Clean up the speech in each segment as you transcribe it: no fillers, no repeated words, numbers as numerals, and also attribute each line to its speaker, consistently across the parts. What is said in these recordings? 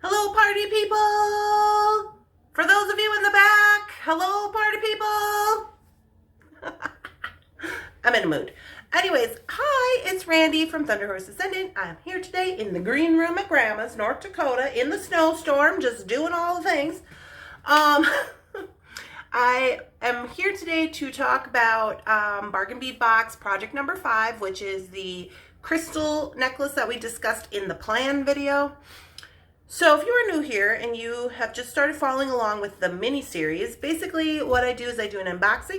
Speaker 1: Hello, party people! For those of you in the back, hello, party people! I'm in a mood. Anyways, hi, it's Randy from Thunderhorse Descendant. I'm here today in the green room at Grandma's, North Dakota, in the snowstorm, just doing all the things. I am here today to talk about Bargain Bead Box project number 5, which is the crystal necklace that we discussed in the plan video. So if you are new here and you have just started following along with the mini series, basically what I do is I do an unboxing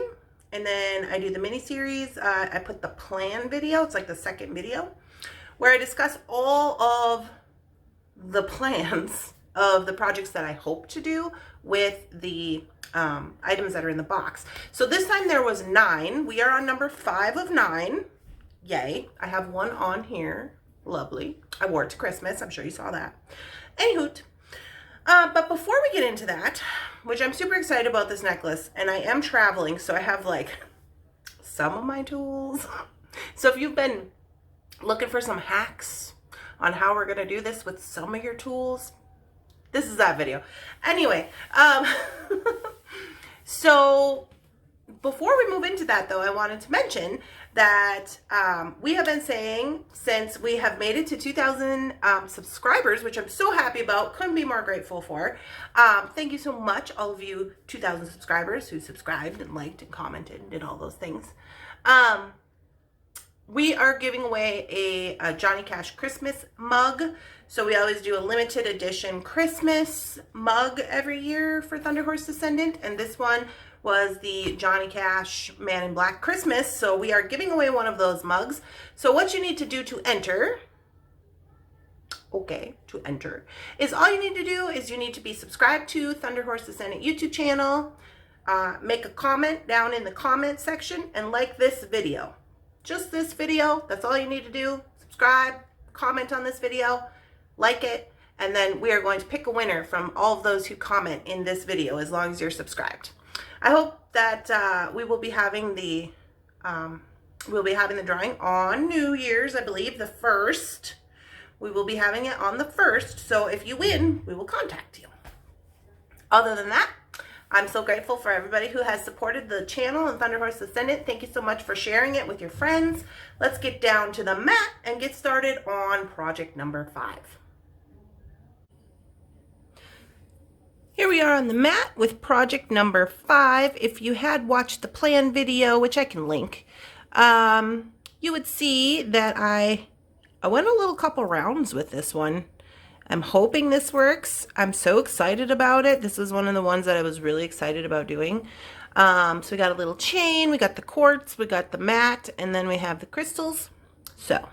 Speaker 1: and then I do the mini series. I put the plan video, it's like the second video, where I discuss all of the plans of the projects that I hope to do with the items that are in the box. So this time there was 9. We are on number 5 of 9. Yay. I have one on here. Lovely. I wore it to Christmas. I'm sure you saw that. Anywho, but before we get into that, which I'm super excited about this necklace, and I am traveling, so I have like some of my tools. So if you've been looking for some hacks on how we're going to do this with some of your tools, this is that video. Anyway, so before we move into that though, I wanted to mention that we have been saying since we have made it to 2,000 subscribers, which I'm so happy about, couldn't be more grateful for. Thank you so much, all of you 2,000 subscribers who subscribed and liked and commented and did all those things. We are giving away a Johnny Cash Christmas mug. So we always do a limited edition Christmas mug every year for Thunderhorse Descendant, and this one was the Johnny Cash Man in Black Christmas. So we are giving away one of those mugs. So what you need to do to enter, is all you need to do is you need to be subscribed to Thunderhorse Descendant YouTube channel, make a comment down in the comment section, and like this video. Just this video, that's all you need to do. Subscribe, comment on this video, like it, and then we are going to pick a winner from all of those who comment in this video as long as you're subscribed. I hope that we will be having the drawing on New Year's, I believe, the 1st. We will be having it on the 1st. So if you win, we will contact you. Other than that, I'm so grateful for everybody who has supported the channel and Thunderhorse Descendant. Thank you so much for sharing it with your friends. Let's get down to the mat and get started on project number 5. Here we are on the mat with project number 5. If you had watched the plan video, which I can link, you would see that I went a little couple rounds with this one. I'm hoping this works. I'm so excited about it. This was one of the ones that I was really excited about doing. So we got a little chain, we got the quartz, we got the mat, and then we have the crystals. So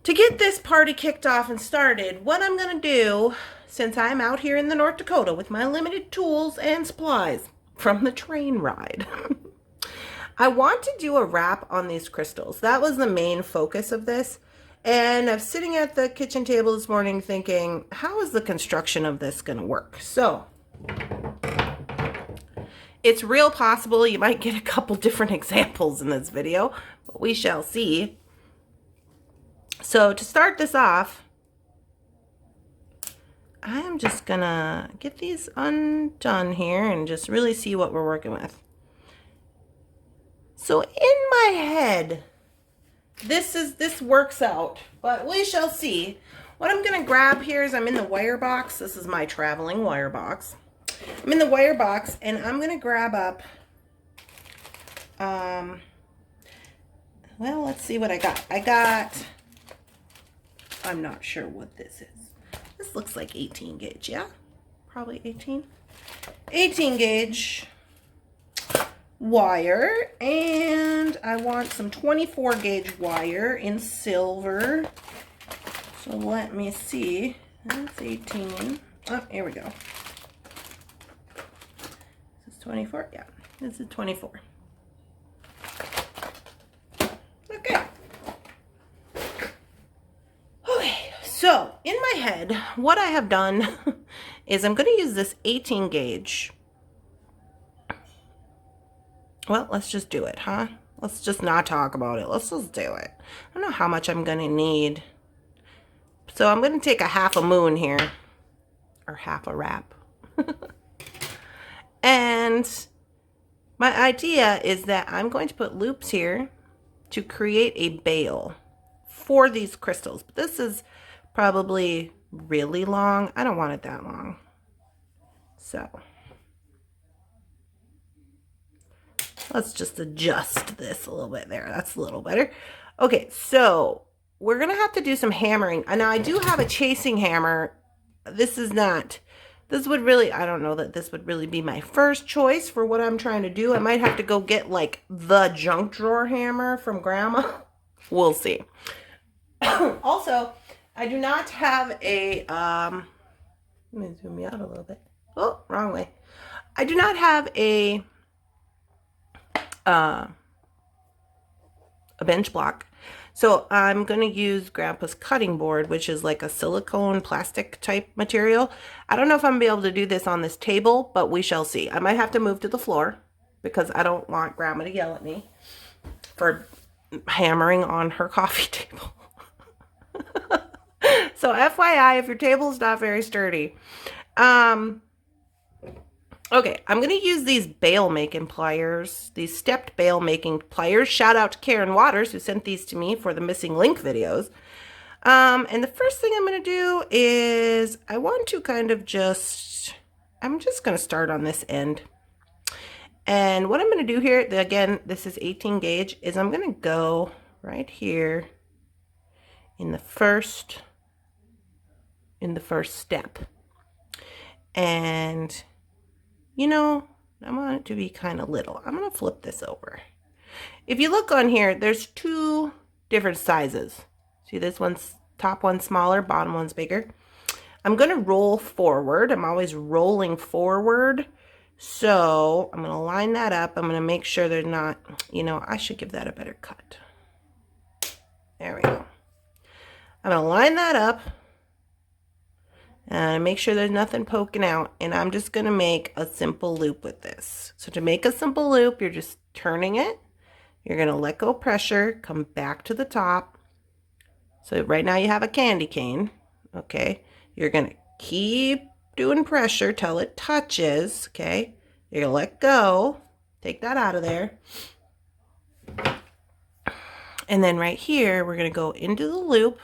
Speaker 1: to get this party kicked off and started, what I'm going to do, since I'm out here in the North Dakota with my limited tools and supplies from the train ride, I want to do a wrap on these crystals. That was the main focus of this. And I'm sitting at the kitchen table this morning thinking, how is the construction of this going to work? So it's real possible you might get a couple different examples in this video, but we shall see. So to start this off, I'm just gonna get these undone here and just really see what we're working with. So in my head, this works out, but we shall see. What I'm gonna grab here is I'm in the wire box. This is my traveling wire box. I'm in the wire box and I'm gonna grab up, well, let's see what I got. I'm not sure what this is. This looks like 18 gauge, yeah? Probably 18. 18 gauge wire, and I want some 24 gauge wire in silver. So let me see. That's 18. Oh, here we go. This is 24? Yeah, this is 24. Okay. So in my head, what I have done is I'm going to use this 18 gauge. Well, let's just do it, huh? Let's just not talk about it. Let's just do it. I don't know how much I'm going to need. So I'm going to take a half a moon here. or half a wrap. And my idea is that I'm going to put loops here to create a bail for these crystals. But this is probably really long. I don't want it that long. So let's just adjust this a little bit there. That's a little better. Okay, so we're going to have to do some hammering. Now, I do have a chasing hammer. This would really, I don't know that this would really be my first choice for what I'm trying to do. I might have to go get like the junk drawer hammer from Grandma. We'll see. Also, I do not have a, let me zoom me out a little bit. Oh, wrong way. I do not have a bench block. So I'm going to use Grandpa's cutting board, which is like a silicone plastic type material. I don't know if I'm going to be able to do this on this table, but we shall see. I might have to move to the floor because I don't want Grandma to yell at me for hammering on her coffee table. So FYI, if your table is not very sturdy. Okay, I'm going to use these bail making pliers, these stepped bail making pliers. Shout out to Karen Waters who sent these to me for the missing link videos. And the first thing I'm going to do is I want to kind of I'm just going to start on this end. And what I'm going to do here, again, this is 18 gauge, is I'm going to go right here in the first step. And you know, I want it to be kind of little. I'm going to flip this over. If you look on here, there's two different sizes. See, this one's top one's smaller, bottom one's bigger. I'm going to roll forward. I'm always rolling forward. So I'm going to line that up. I'm going to make sure they're not, you know, I should give that a better cut. There we go. I'm going to line that up. And make sure there's nothing poking out. And I'm just going to make a simple loop with this. So to make a simple loop, you're just turning it. You're going to let go pressure, come back to the top. So right now you have a candy cane. Okay. You're going to keep doing pressure till it touches. Okay. You're going to let go. Take that out of there. And then right here, we're going to go into the loop.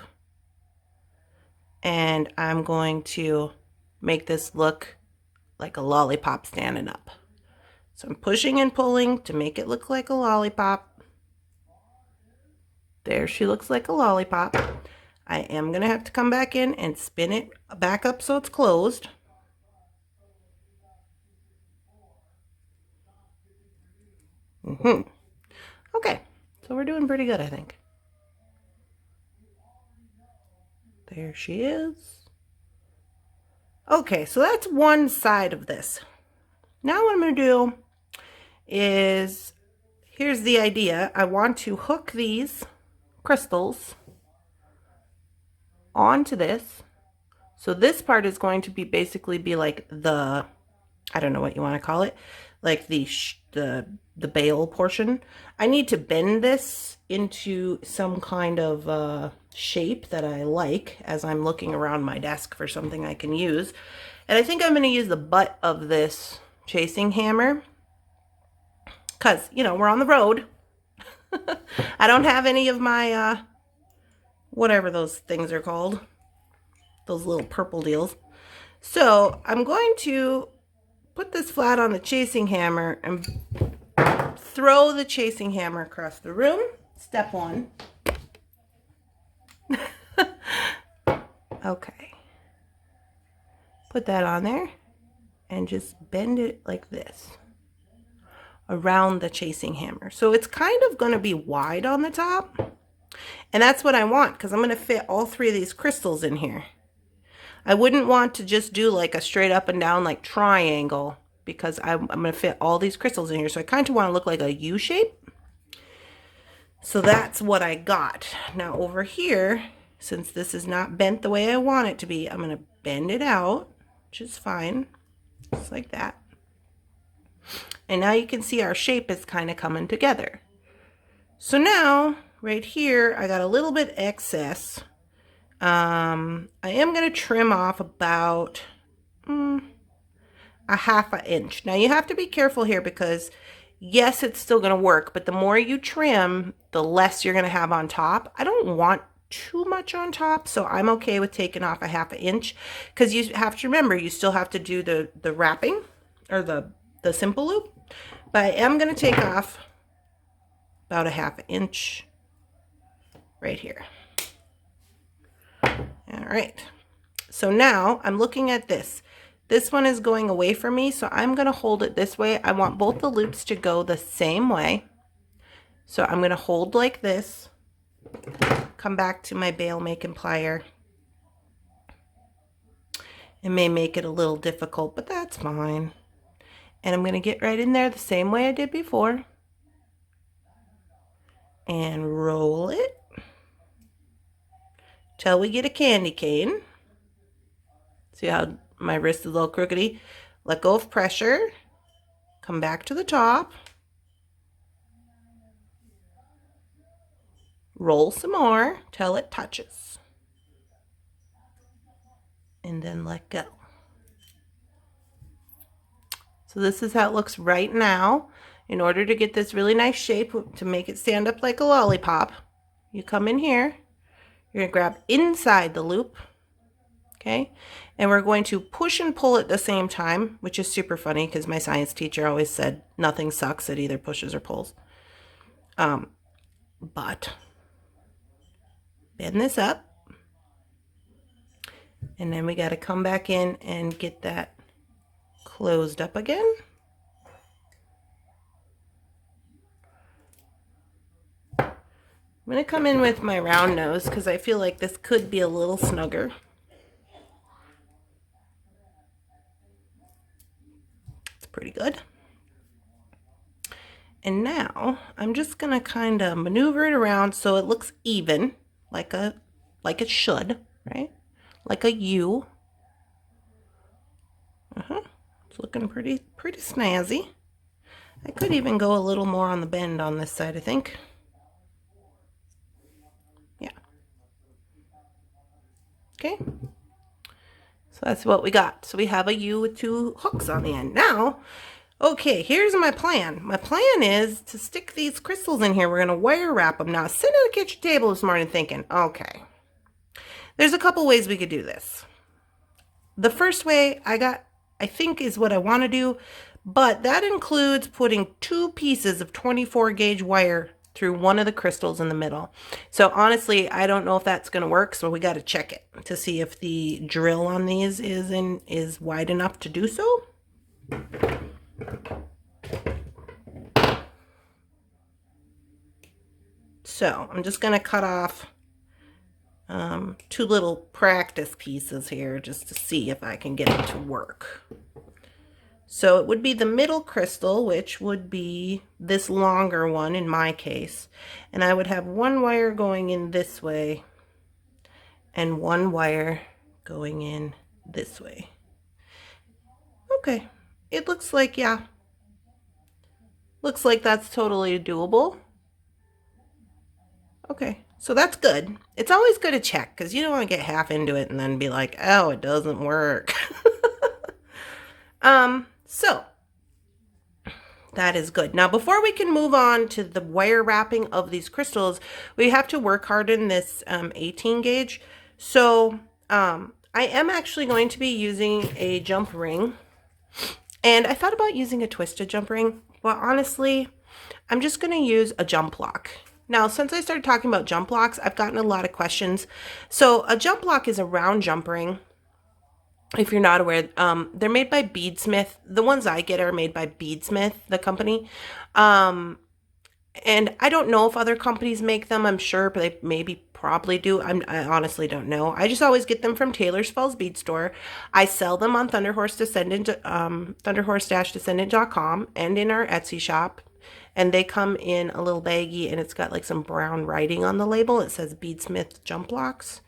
Speaker 1: And I'm going to make this look like a lollipop standing up. So I'm pushing and pulling to make it look like a lollipop. There she looks like a lollipop. I am going to have to come back in and spin it back up so it's closed. Okay, so we're doing pretty good, I think. There she is. Okay, so that's one side of this. Now what I'm going to do is, here's the idea. I want to hook these crystals onto this. So this part is going to be basically be like the, I don't know what you want to call it, like the bail portion. I need to bend this into some kind of shape that I like as I'm looking around my desk for something I can use. And I think I'm going to use the butt of this chasing hammer because, you know, we're on the road. I don't have any of my, whatever those things are called, those little purple deals. So I'm going to put this flat on the chasing hammer and throw the chasing hammer across the room. Step one. Okay. Put that on there and just bend it like this around the chasing hammer. So it's kind of going to be wide on the top. And that's what I want because I'm going to fit all three of these crystals in here. I wouldn't want to just do like a straight up and down like triangle because I'm going to fit all these crystals in here. So I kind of want to look like a U shape. So that's what I got. Now over here, since this is not bent the way I want it to be, I'm going to bend it out, which is fine. Just like that. And now you can see our shape is kind of coming together. So now, right here, I got a little bit excess. I am going to trim off about a half an inch. Now you have to be careful here because yes, it's still going to work, but the more you trim, the less you're going to have on top. I don't want too much on top, so I'm okay with taking off a half an inch because you have to remember you still have to do the wrapping or the simple loop. But I am going to take off about a half an inch right here. All right. So now I'm looking at this. This one is going away from me, so I'm going to hold it this way. I want both the loops to go the same way. So I'm going to hold like this, come back to my bail making plier. It may make it a little difficult, but that's fine. And I'm going to get right in there the same way I did before. And roll it till we get a candy cane. See how my wrist is a little crookedy? Let go of pressure. Come back to the top. Roll some more till it touches. And then let go. So this is how it looks right now. In order to get this really nice shape, to make it stand up like a lollipop, you come in here. You're going to grab inside the loop. Okay, and we're going to push and pull at the same time, which is super funny because my science teacher always said nothing sucks, it either pushes or pulls. But bend this up, and then we got to come back in and get that closed up again. I'm going to come in with my round nose because I feel like this could be a little snugger. Pretty good. And now I'm just going to kind of maneuver it around so it looks even, like it should, right? Like a U. It's looking pretty snazzy. I could even go a little more on the bend on this side, I think. Yeah. Okay. So that's what we got. So we have a U with two hooks on the end. Now, okay, here's my plan. My plan is to stick these crystals in here. We're going to wire wrap them. Now, sitting at the kitchen table this morning thinking, okay, there's a couple ways we could do this. The first way I think is what I want to do, but that includes putting 2 pieces of 24 gauge wire through one of the crystals in the middle. So honestly, I don't know if that's going to work, so we got to check it to see if the drill on these is wide enough to do so. So I'm just going to cut off 2 little practice pieces here just to see if I can get it to work. So it would be the middle crystal, which would be this longer one in my case. And I would have 1 wire going in this way and 1 wire going in this way. Okay, it looks like, yeah, looks like that's totally doable. Okay, so that's good. It's always good to check because you don't want to get half into it and then be like, oh, it doesn't work. So that is good. Now, before we can move on to the wire wrapping of these crystals, we have to work hard in this 18 gauge. So I am actually going to be using a jump ring, and I thought about using a twisted jump ring, but honestly, I'm just going to use a jump lock. Now, since I started talking about jump locks, I've gotten a lot of questions. So a jump lock is a round jump ring. If you're not aware, they're made by Beadsmith. The ones I get are made by Beadsmith, the company. And I don't know if other companies make them. I'm sure, but they probably do. I honestly don't know. I just always get them from Taylor's Falls Bead Store. I sell them on Thunderhorse Descendant, Thunderhorse-Descendant.com, and in our Etsy shop. And they come in a little baggie, and it's got like some brown writing on the label. It says Beadsmith Jump Locks.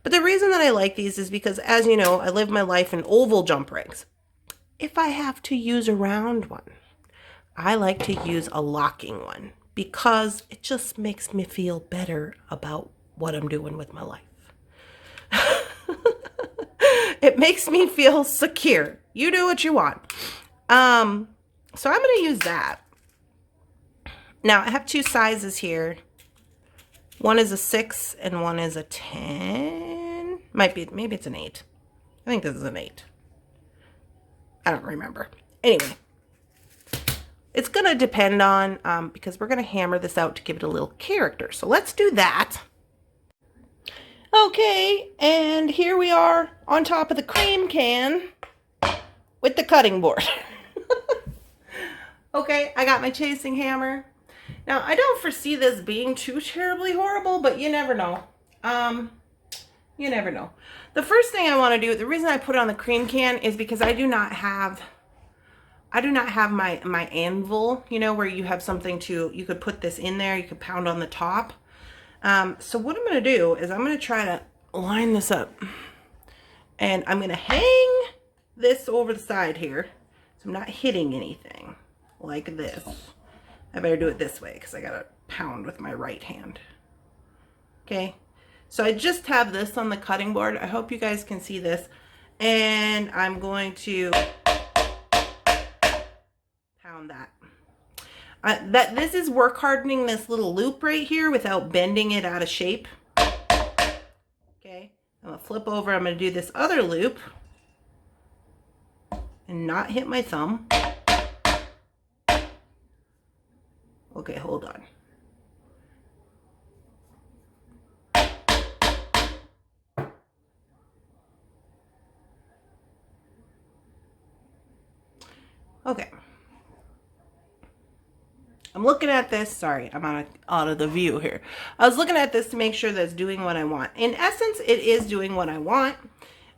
Speaker 1: But the reason that I like these is because, as you know, I live my life in oval jump rings. If I have to use a round one, I like to use a locking one because it just makes me feel better about what I'm doing with my life. It makes me feel secure. You do what you want. So I'm going to use that. Now, I have two sizes here. One is a 6 and one is a 10. Maybe it's an 8. I think this is an 8. I don't remember. Anyway, it's going to depend on, because we're going to hammer this out to give it a little character. So let's do that. Okay, and here we are on top of the cream can with the cutting board. Okay, I got my chasing hammer. Now, I don't foresee this being too terribly horrible, but you never know. You never know. The first thing I want to do, the reason I put it on the cream can is because I do not have my anvil, you know, where you have something you could put this in there, you could pound on the top. So what I'm going to do is I'm going to try to line this up. And I'm going to hang this over the side here, so I'm not hitting anything like this. I better do it this way because I got to pound with my right hand. Okay, so I just have this on the cutting board. I hope you guys can see this. And I'm going to pound that. This is work hardening this little loop right here without bending it out of shape. Okay, I'm going to flip over. I'm going to do this other loop and not hit my thumb. Okay, hold on. Okay. I'm looking at this. Sorry, I'm out of the view here. I was looking at this to make sure that it's doing what I want. In essence, it is doing what I want.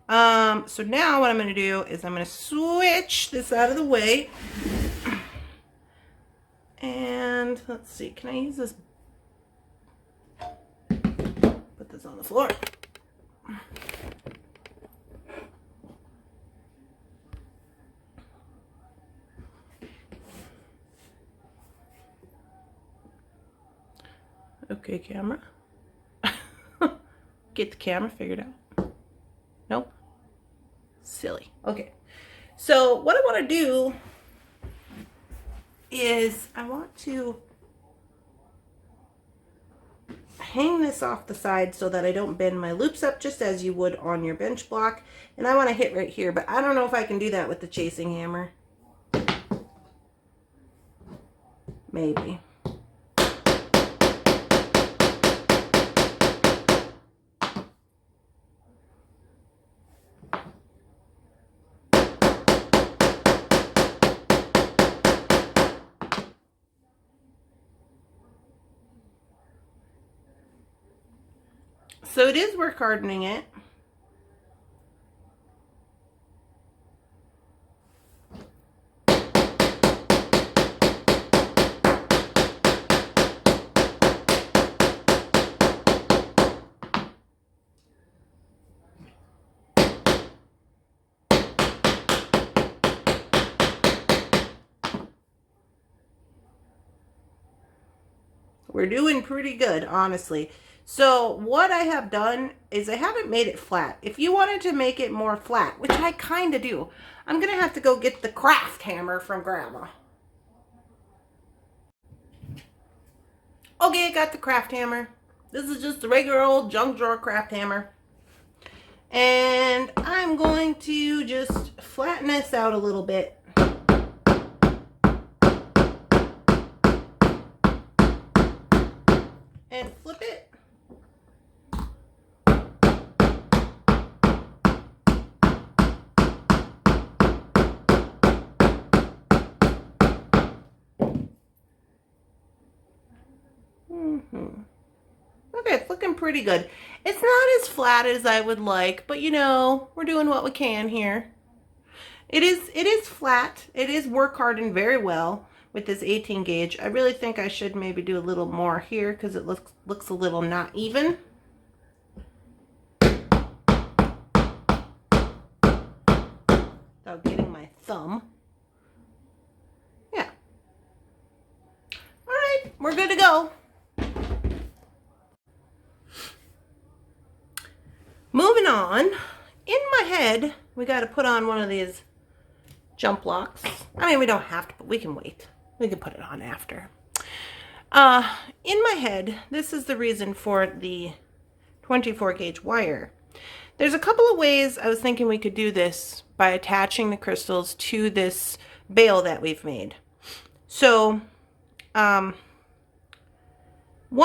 Speaker 1: So now what I'm going to do is I'm going to switch this out of the way. And let's see, can I use this? Put this on the floor. Okay, camera. Get the camera figured out. Nope. Silly. Okay. So what I want to do is I want to hang this off the side so that I don't bend my loops up, just as you would on your bench block. And I want to hit right here, but I don't know if I can do that with the chasing hammer. Maybe. So it is work hardening it. We're doing pretty good, honestly. So what I have done is I haven't made it flat. If you wanted to make it more flat, which I kind of do, I'm going to have to go get the craft hammer from Grandma. Okay, I got the craft hammer. This is just a regular old junk drawer craft hammer. And I'm going to just flatten this out a little bit. And flip it. Okay, it's looking pretty good. It's not as flat as I would like, but you know, we're doing what we can here. It is flat. It is work hardened very well with this 18 gauge. I really think I should maybe do a little more here because it looks a little not even. Without getting my thumb. Yeah. All right, we're good to go. Moving on, in my head, we got to put on one of these jump locks. I mean, we don't have to, but we can wait. We can put it on after. In my head, this is the reason for the 24 gauge wire. There's a couple of ways I was thinking we could do this by attaching the crystals to this bail that we've made. So, one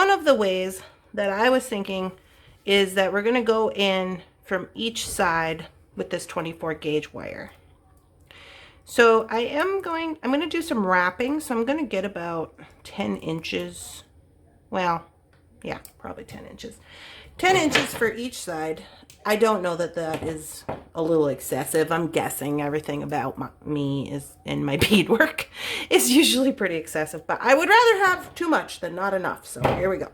Speaker 1: of the ways that I was thinking is that we're going to go in from each side with this 24 gauge wire. So I'm going to do some wrapping. So I'm going to get about 10 inches. Well, yeah, probably 10 inches. 10 inches for each side. I don't know that that is a little excessive. I'm guessing everything about me is in my beadwork is usually pretty excessive, but I would rather have too much than not enough. So here we go.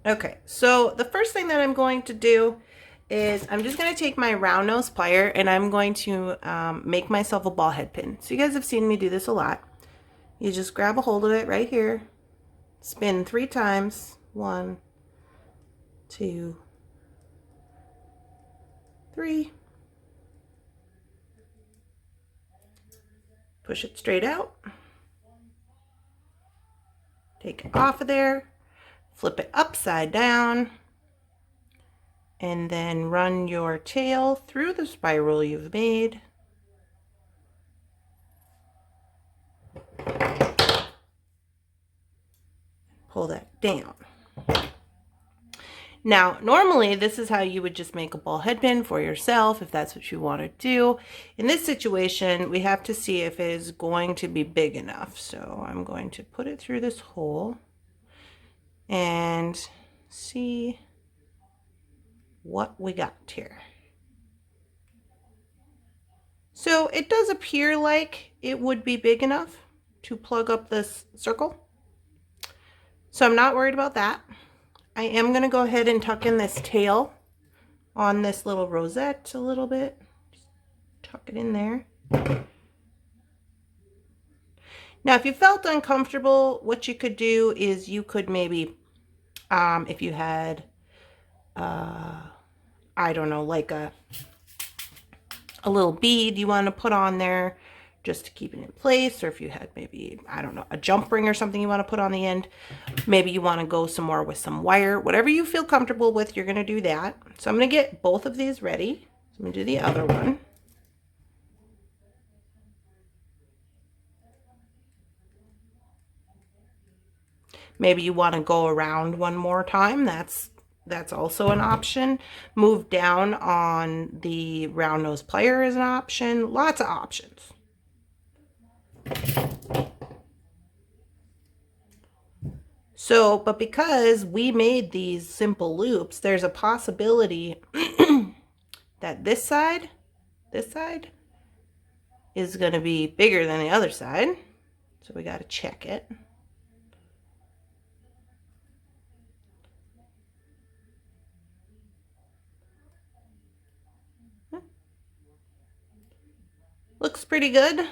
Speaker 1: Okay, so the first thing that I'm going to do is I'm just going to take my round nose plier and I'm going to make myself a ball head pin. So you guys have seen me do this a lot. You just grab a hold of it right here, spin 3 times, 1, 2, 3, push it straight out, take it off of there, flip it upside down, and then run your tail through the spiral you've made. Pull that down. Now, normally this is how you would just make a ball head pin for yourself if that's what you want to do. In this situation, we have to see if it is going to be big enough. So I'm going to put it through this hole and see what we got here. So it does appear like it would be big enough to plug up this circle. So I'm not worried about that. I am going to go ahead and tuck in this tail on this little rosette a little bit. Just tuck it in there. Now, if you felt uncomfortable, what you could do is you could maybe, if you had, I don't know, like a little bead you want to put on there just to keep it in place, or if you had maybe, I don't know, a jump ring or something you want to put on the end, maybe you want to go some more with some wire, whatever you feel comfortable with, you're going to do that. So I'm going to get both of these ready. So I'm going to do the other one. Maybe you want to go around one more time. That's also an option. Move down on the round nose plier is an option. Lots of options. So, but because we made these simple loops, there's a possibility that this side is going to be bigger than the other side. So we got to check it. Looks pretty good.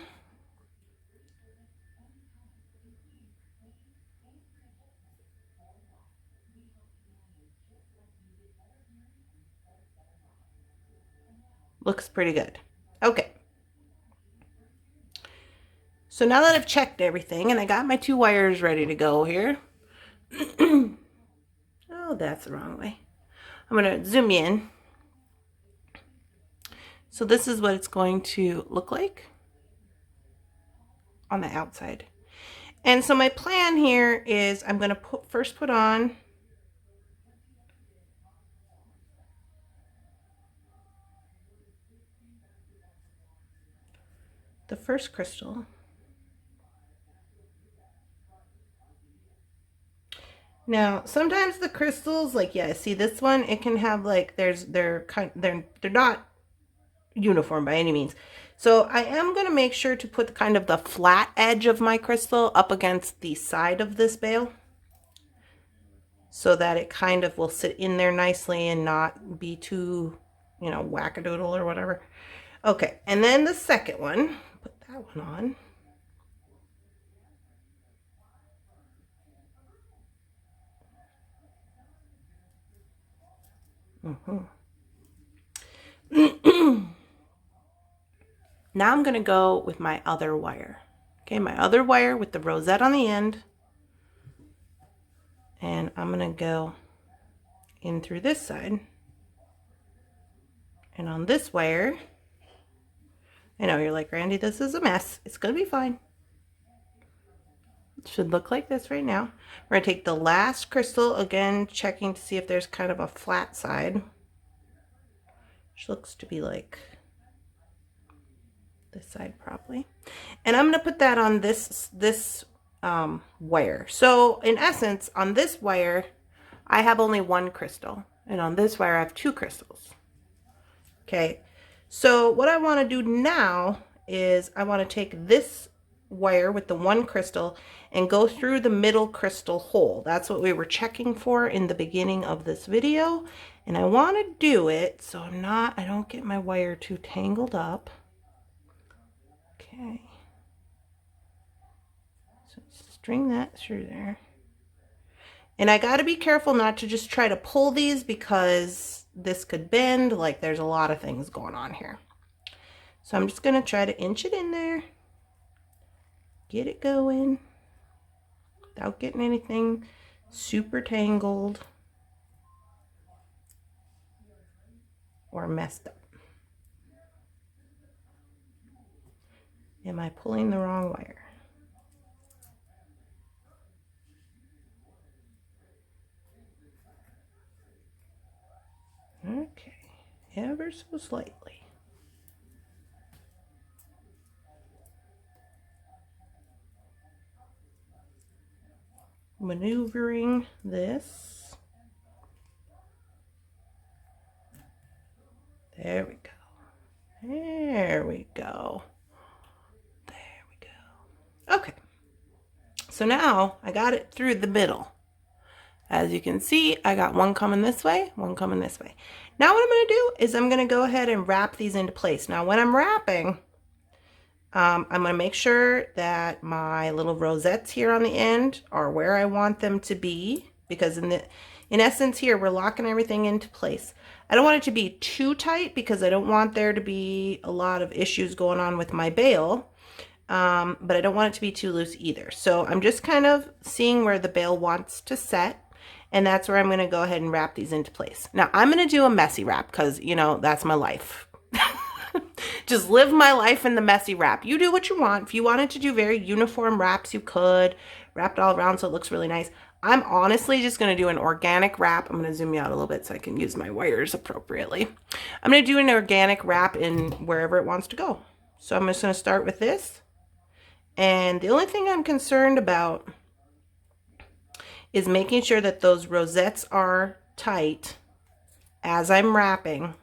Speaker 1: Looks pretty good. Okay. So now that I've checked everything and I got my 2 wires ready to go here. Oh, that's the wrong way. I'm going to zoom in. So this is what it's going to look like on the outside. And so my plan here is I'm going to first put on the first crystal. Now, sometimes the crystals, like, yeah, see this one, it can have like, they're not uniform by any means. So I am going to make sure to put kind of the flat edge of my crystal up against the side of this bail so that it kind of will sit in there nicely and not be too, you know, wackadoodle or whatever. Okay, and then the second one, put that one on. Now I'm going to go with my other wire. Okay, my other wire with the rosette on the end. And I'm going to go in through this side. And on this wire, I know you're like, Randy, this is a mess. It's going to be fine. It should look like this right now. We're going to take the last crystal, again, checking to see if there's kind of a flat side. Which looks to be like this side probably. And I'm going to put that on this wire. So in essence, on this wire, I have only one crystal. And on this wire, I have two crystals. Okay. So what I want to do now is I want to take this wire with the one crystal and go through the middle crystal hole. That's what we were checking for in the beginning of this video. And I want to do it so I don't get my wire too tangled up. Okay. So string that through there. And I got to be careful not to just try to pull these because this could bend. Like there's a lot of things going on here. So I'm just going to try to inch it in there. Get it going without getting anything super tangled or messed up. Am I pulling the wrong wire? Okay, ever so slightly. Maneuvering this. There we go. There we go. There we go. Okay. So now I got it through the middle. As you can see, I got one coming this way, one coming this way. Now what I'm going to do is I'm going to go ahead and wrap these into place. Now when I'm wrapping, I'm going to make sure that my little rosettes here on the end are where I want them to be, because in essence here we're locking everything into place. I don't want it to be too tight because I don't want there to be a lot of issues going on with my bail, but I don't want it to be too loose either. So I'm just kind of seeing where the bail wants to set, and that's where I'm going to go ahead and wrap these into place. Now I'm going to do a messy wrap because, you know, that's my life. Just live my life in the messy wrap. You do what you want. If you wanted to do very uniform wraps, you could wrap it all around so it looks really nice. I'm honestly just going to do an organic wrap. I'm going to zoom you out a little bit so I can use my wires appropriately. I'm going to do an organic wrap in wherever it wants to go. So I'm just going to start with this. And the only thing I'm concerned about is making sure that those rosettes are tight as I'm wrapping.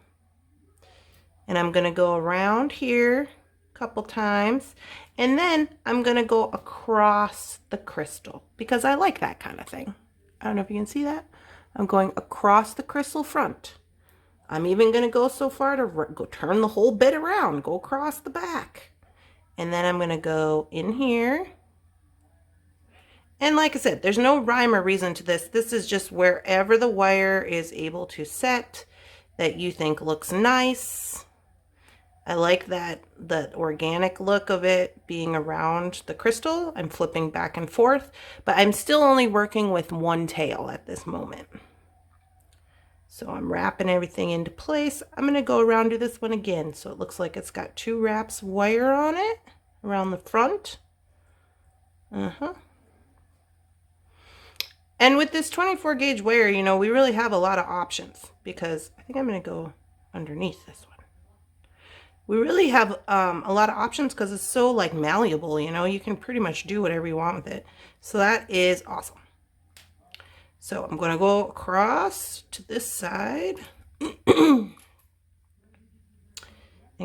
Speaker 1: And I'm going to go around here a couple times. And then I'm going to go across the crystal because I like that kind of thing. I don't know if you can see that. I'm going across the crystal front. I'm even going to go so far to go turn the whole bit around, go across the back. And then I'm going to go in here. And like I said, there's no rhyme or reason to this. This is just wherever the wire is able to set that you think looks nice. I like that organic look of it being around the crystal. I'm flipping back and forth, but I'm still only working with one tail at this moment. So I'm wrapping everything into place. I'm going to go around to this one again. So it looks like it's got 2 wraps of wire on it around the front. And with this 24 gauge wire, you know, we really have a lot of options because I think I'm going to go underneath this one. We really have a lot of options because it's so like malleable, you know, you can pretty much do whatever you want with it. So that is awesome. So I'm going to go across to this side and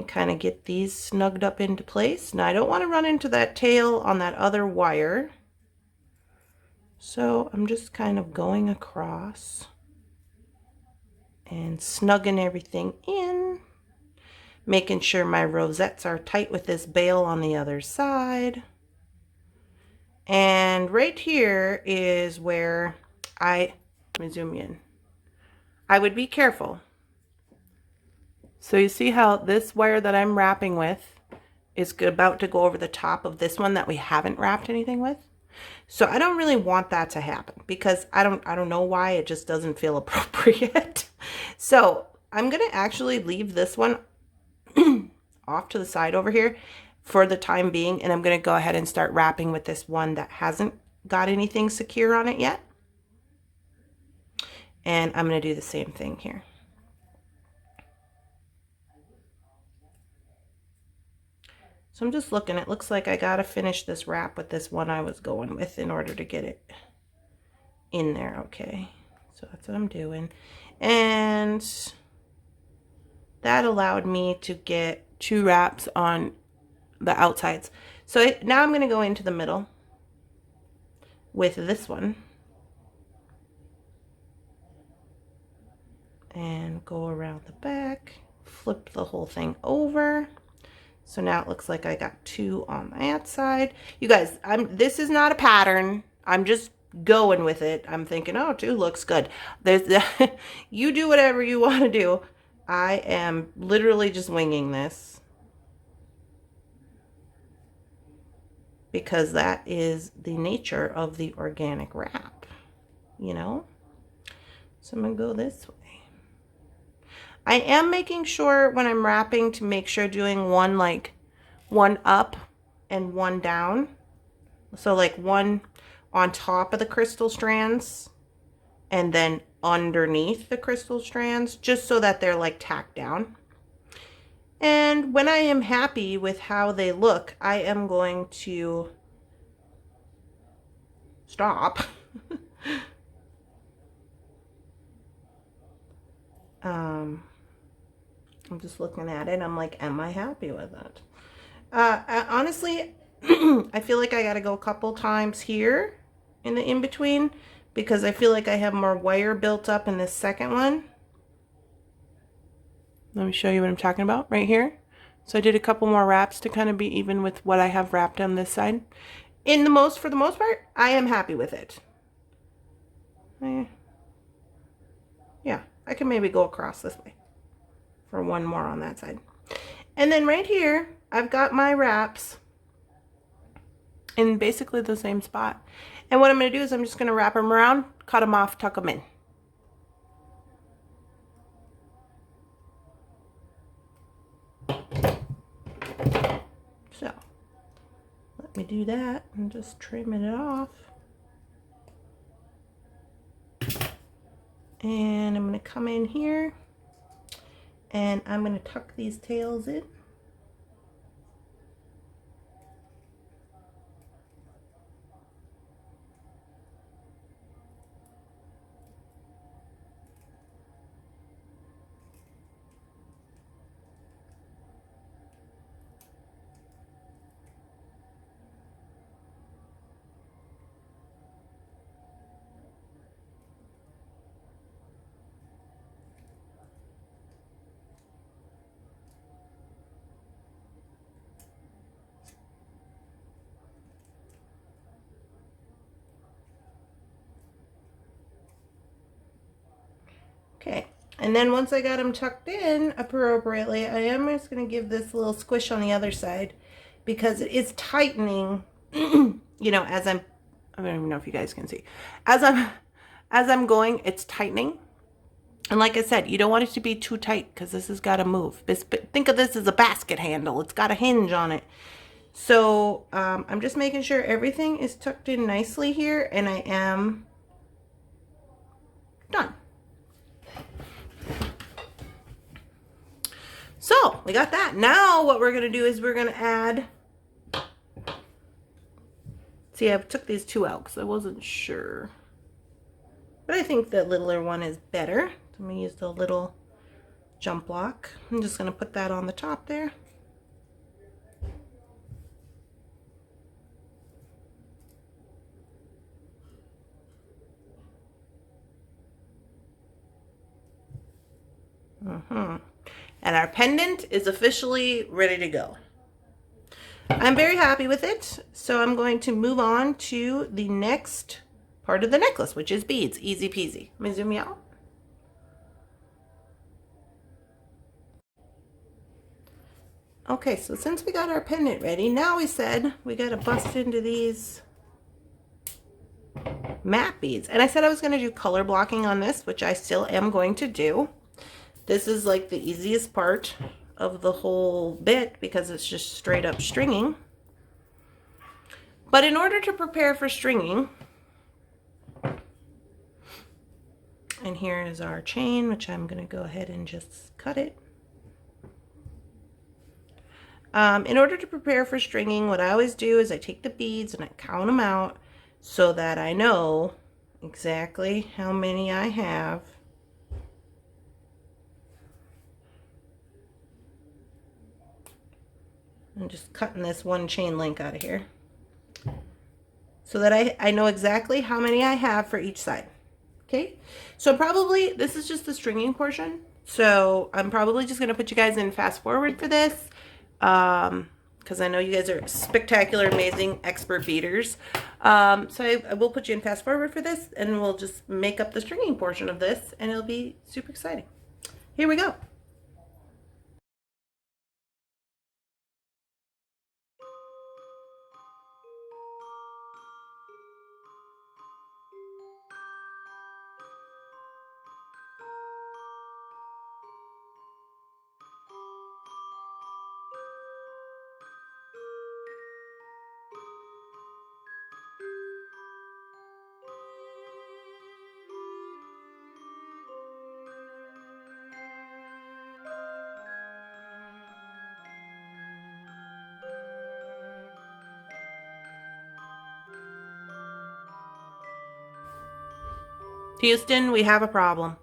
Speaker 1: kind of get these snugged up into place. Now I don't want to run into that tail on that other wire. So I'm just kind of going across and snugging everything in. Making sure my rosettes are tight with this bail on the other side. And right here is where let me zoom in. I would be careful. So you see how this wire that I'm wrapping with is about to go over the top of this one that we haven't wrapped anything with. So I don't really want that to happen because I don't know why, it just doesn't feel appropriate. So I'm going to actually leave this one off to the side over here for the time being, and I'm going to go ahead and start wrapping with this one that hasn't got anything secure on it yet. And I'm going to do the same thing here. So I'm just looking, it looks like I got to finish this wrap with this one I was going with in order to get it in there. Okay, so that's what I'm doing. And that allowed me to get 2 wraps on the outsides. So now I'm going to go into the middle with this one and go around the back, flip the whole thing over. So now it looks like I got 2 on that side. You guys, this is not a pattern. I'm just going with it. I'm thinking, oh, 2 looks good. You do whatever you want to do. I am literally just winging this because that is the nature of the organic wrap, you know? So I'm going to go this way. I am making sure when I'm wrapping to make sure doing one up and one down. So like one on top of the crystal strands and then underneath the crystal strands, just so that they're like tacked down. And when I am happy with how they look, I am going to stop. I'm just looking at it. I'm like, am I happy with it? Honestly, I feel like I got to go a couple times here in the in-between because I feel like I have more wire built up in this second one. Let me show you what I'm talking about right here. So I did a couple more wraps to kind of be even with what I have wrapped on this side. For the most part, I am happy with it. Yeah, I can maybe go across this way for one more on that side. And then right here, I've got my wraps in basically the same spot. And what I'm going to do is I'm just going to wrap them around, cut them off, tuck them in. So let me do that and just trimming it off. And I'm going to come in here and I'm going to tuck these tails in. Okay, and then once I got them tucked in appropriately, I am just going to give this a little squish on the other side because it is tightening, you know, I don't even know if you guys can see. As I'm going, it's tightening. And like I said, you don't want it to be too tight because this has got to move. Think of this as a basket handle. It's got a hinge on it. So I'm just making sure everything is tucked in nicely here, and I am done. So we got that. Now what we're going to do is we're going to add, see, I took these 2 out because I wasn't sure, but I think the littler one is better. So I'm going to use the little jump block. I'm just going to put that on the top there. And our pendant is officially ready to go. I'm very happy with it, so I'm going to move on to the next part of the necklace, which is beads. Easy peasy. Let me zoom you out. Okay, so since we got our pendant ready, now we said we got to bust into these matte beads. And I said I was going to do color blocking on this, which I still am going to do. This is like the easiest part of the whole bit because it's just straight up stringing. But in order to prepare for stringing, and here is our chain, which I'm going to go ahead and just cut it. In order to prepare for stringing, what I always do is I take the beads and I count them out so that I know exactly how many I have. I'm just cutting this one chain link out of here so that I know exactly how many I have for each side. Okay, so probably this is just the stringing portion. So I'm probably just going to put you guys in fast forward for this because I know you guys are spectacular, amazing, expert beaders. So I will put you in fast forward for this and we'll just make up the stringing portion of this and it'll be super exciting. Here we go. Houston, we have a problem.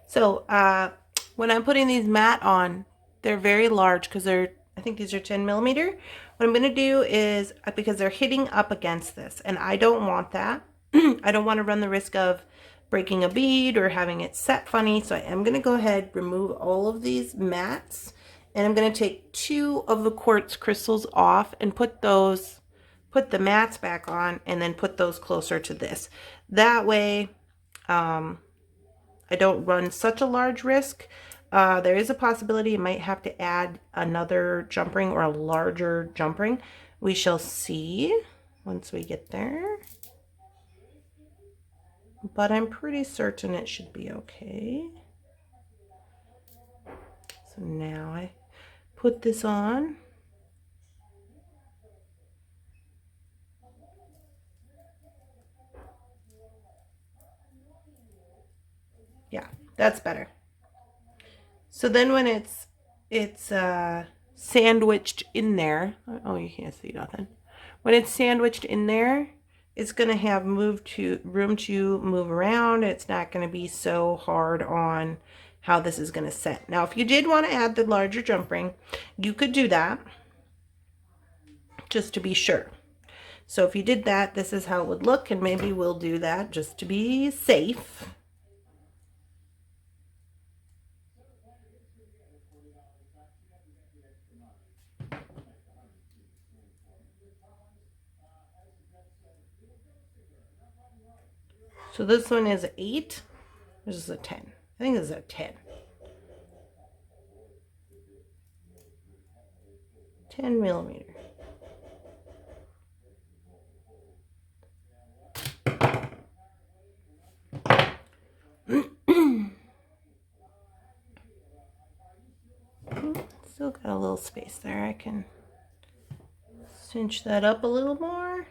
Speaker 1: So when I'm putting these matte on, they're very large because I think these are 10 millimeter. What I'm going to do is, because they're hitting up against this, and I don't want that. I don't want to run the risk of breaking a bead or having it set funny. So I am going to go ahead, remove all of these mattes, and I'm going to take 2 of the quartz crystals off and put the mattes back on, and then put those closer to this. That way, I don't run such a large risk. There is a possibility you might have to add another jump ring or a larger jump ring. We shall see once we get there. But I'm pretty certain it should be okay. So now I put this on. Yeah, that's better. So then when it's sandwiched in there, oh, you can't see nothing. When it's sandwiched in there, it's going to have room to move around. It's not going to be so hard on how this is going to set. Now, if you did want to add the larger jump ring, you could do that just to be sure. So if you did that, this is how it would look, and maybe we'll do that just to be safe. So this one is 8. This is a 10. I think this is a 10. 10 millimeter. Still got a little space there. I can cinch that up a little more.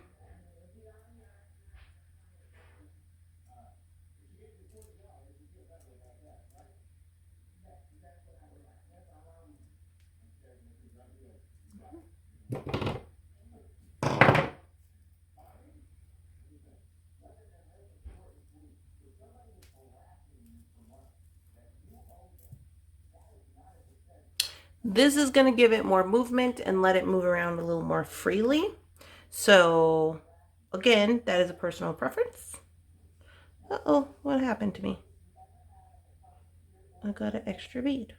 Speaker 1: This is going to give it more movement and let it move around a little more freely. So again, that is a personal preference. Uh-oh, what happened to me? I got an extra bead.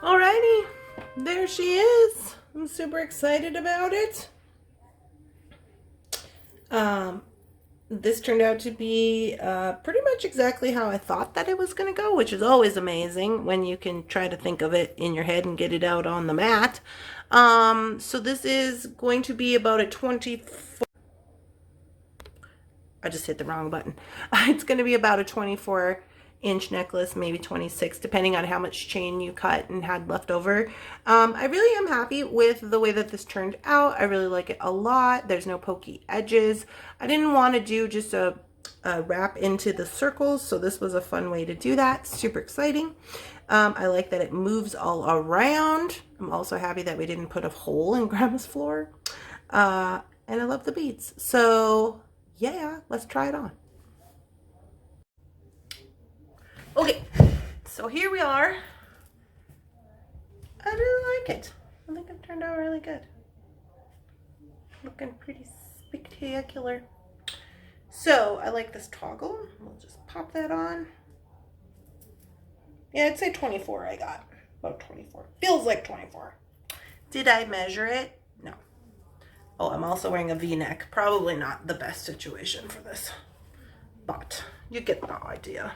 Speaker 1: Alrighty, there she is. I'm super excited about it. This turned out to be pretty much exactly how I thought that it was going to go, which is always amazing when you can try to think of it in your head and get it out on the mat. So this is going to be about a 24. I just hit the wrong button. It's going to be about a 24-inch necklace, maybe 26, depending on how much chain you cut and had left over. I really am happy with the way that this turned out. I really like it a lot. There's no pokey edges. I didn't want to do just a wrap into the circles, so this was a fun way to do that. Super exciting. I like that it moves all around. I'm also happy that we didn't put a hole in Grandma's floor. And I love the beads. So yeah, let's try it on. Okay, so here we are. I really like it. I think it turned out really good. Looking pretty spectacular. So I like this toggle. We'll just pop that on. Yeah, I'd say 24 I got. About 24. Feels like 24. Did I measure it? No. Oh, I'm also wearing a V-neck. Probably not the best situation for this, but you get the idea.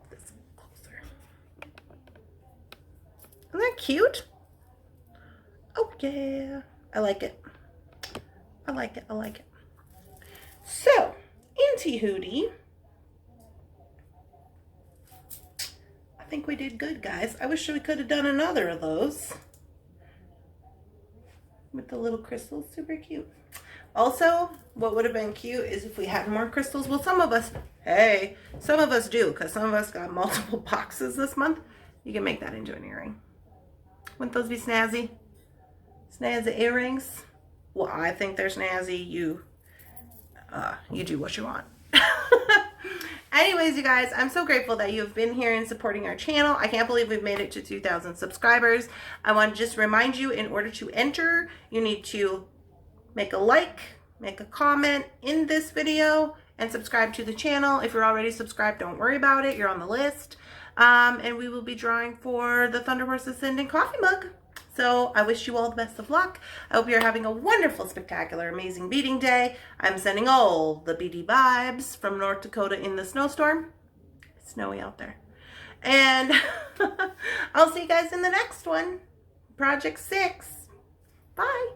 Speaker 1: This closer. Isn't that cute? Oh yeah, I like it. I like it. I like it. So, anti-hootie. I think we did good, guys. I wish we could have done another of those. With the little crystals, super cute. Also, what would have been cute is if we had more crystals. Well, some of us, hey, some of us do, because some of us got multiple boxes this month. You can make that into an earring. Wouldn't those be snazzy? Snazzy earrings? Well, I think they're snazzy. You do what you want. Anyways, you guys, I'm so grateful that you've been here and supporting our channel. I can't believe we've made it to 2,000 subscribers. I want to just remind you, in order to enter, you need to make a like, make a comment in this video, and subscribe to the channel. If you're already subscribed, don't worry about it. You're on the list. And we will be drawing for the Thunderhorse Descendant coffee mug. So I wish you all the best of luck. I hope you're having a wonderful, spectacular, amazing beading day. I'm sending all the beady vibes from North Dakota in the snowstorm. It's snowy out there. And I'll see you guys in the next one. Project 6. Bye.